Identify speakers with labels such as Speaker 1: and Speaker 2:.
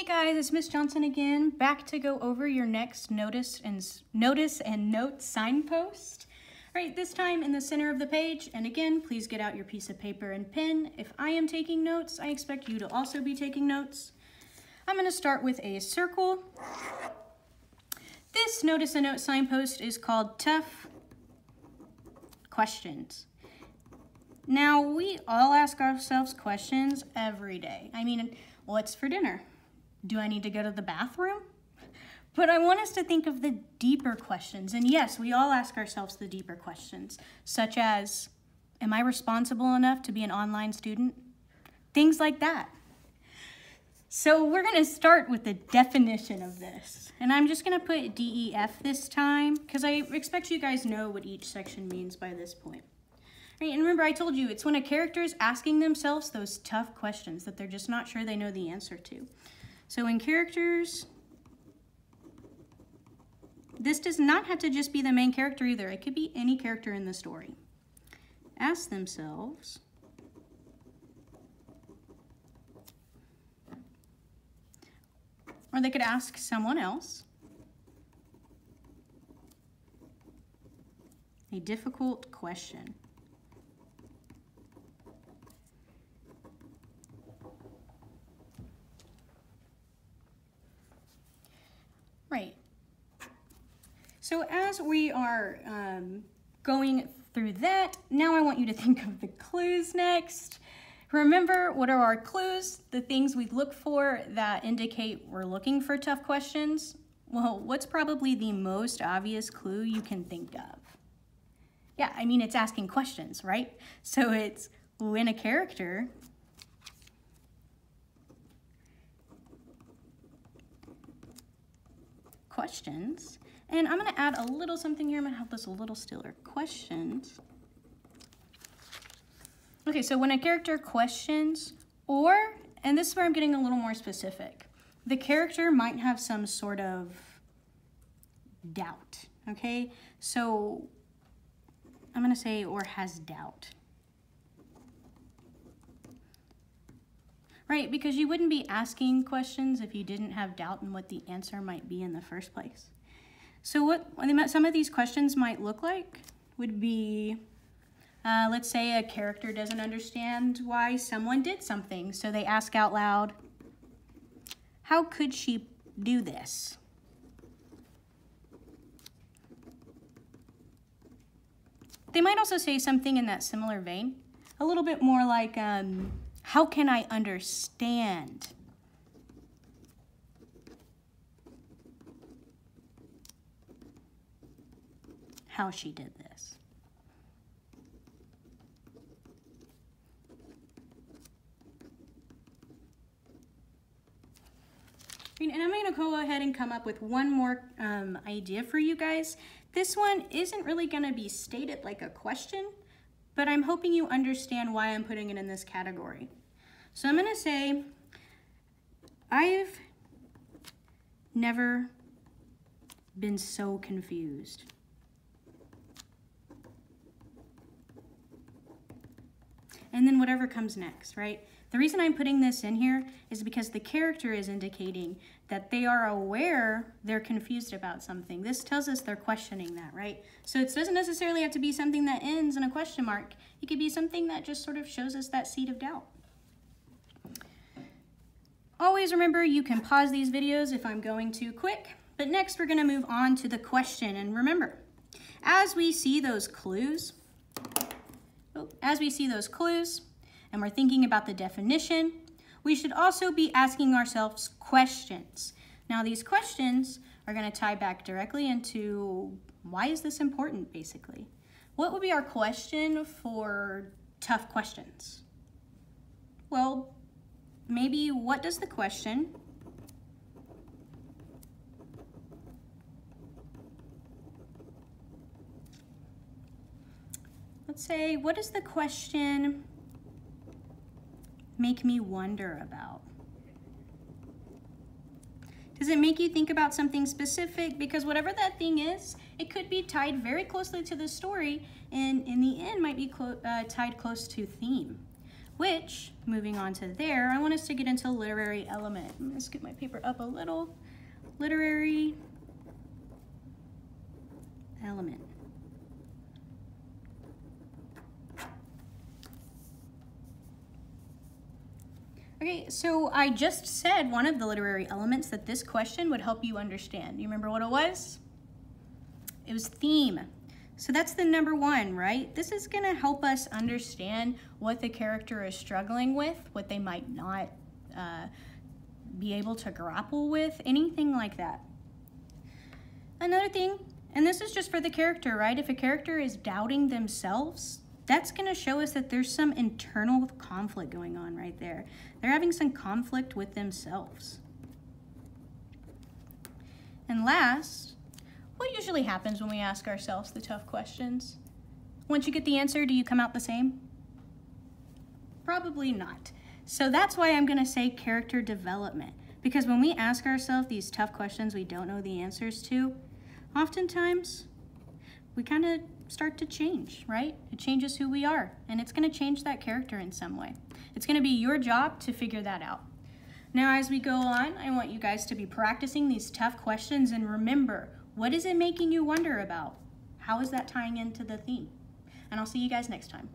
Speaker 1: Hey guys, it's Miss Johnson again, back to go over your next notice and note signpost. All right, this time in the center of the page, and again, please get out your piece of paper and pen. If I am taking notes, I expect you to also be taking notes. I'm going to start with a circle. This notice and note signpost is called Tough Questions. Now, we all ask ourselves questions every day. I mean, what's for dinner? Do I need to go to the bathroom? But I want us to think of the deeper questions. And yes, we all ask ourselves the deeper questions, such as, am I responsible enough to be an online student? Things like that. So we're going to start with the definition of this. And I'm just going to put DEF this time, because I expect you guys know what each section means by this point. Right, and remember, I told you, it's when a character is asking themselves those tough questions that they're just not sure they know the answer to. So in characters, this does not have to just be the main character either. It could be any character in the story. Ask themselves, or they could ask someone else a difficult question. Right. So as we are going through that, now I want you to think of the clues next. Remember, what are our clues? The things we look for that indicate we're looking for tough questions? Well, what's probably the most obvious clue you can think of? Yeah, I mean, it's asking questions, right? So it's when a character questions, and I'm going to add a little something here. I'm going to help this a little stiller. Questions. Okay, so when a character questions, or, and this is where I'm getting a little more specific, the character might have some sort of doubt, okay? So I'm going to say, or has doubt. Right, because you wouldn't be asking questions if you didn't have doubt in what the answer might be in the first place. So what some of these questions might look like would be, let's say a character doesn't understand why someone did something, so they ask out loud, how could she do this? They might also say something in that similar vein, a little bit more like, how can I understand how she did this? And I'm going to go ahead and come up with one more idea for you guys. This one isn't really going to be stated like a question, but I'm hoping you understand why I'm putting it in this category. So I'm going to say, I've never been so confused. And then whatever comes next, right? The reason I'm putting this in here is because the character is indicating that they are aware they're confused about something. This tells us they're questioning that, right? So it doesn't necessarily have to be something that ends in a question mark. It could be something that just sort of shows us that seed of doubt. Always remember, you can pause these videos if I'm going too quick, but next we're gonna move on to the question. And remember, as we see those clues, and we're thinking about the definition, we should also be asking ourselves questions. Now, these questions are going to tie back directly into why is this important, basically. What would be our question for tough questions? Well, maybe what does the question let's say, what does the question make me wonder about? Does it make you think about something specific? Because whatever that thing is, it could be tied very closely to the story, and in the end might be tied close to theme. which, moving on to there, I want us to get into literary element. I'm gonna scoot my paper up a little. Literary element. Okay, so I just said one of the literary elements that this question would help you understand. You remember what it was? It was theme. So that's the number one, right? This is gonna help us understand what the character is struggling with, what they might not be able to grapple with, anything like that. Another thing, and this is just for the character, right? If a character is doubting themselves, that's gonna show us that there's some internal conflict going on right there. They're having some conflict with themselves. And last, what usually happens when we ask ourselves the tough questions? Once you get the answer, do you come out the same? Probably not. So that's why I'm gonna say character development. Because when we ask ourselves these tough questions we don't know the answers to, oftentimes we kind of start to change, right? It changes who we are, and it's gonna change that character in some way. It's gonna be your job to figure that out. Now, as we go on, I want you guys to be practicing these tough questions, and remember, what is it making you wonder about? How is that tying into the theme? And I'll see you guys next time.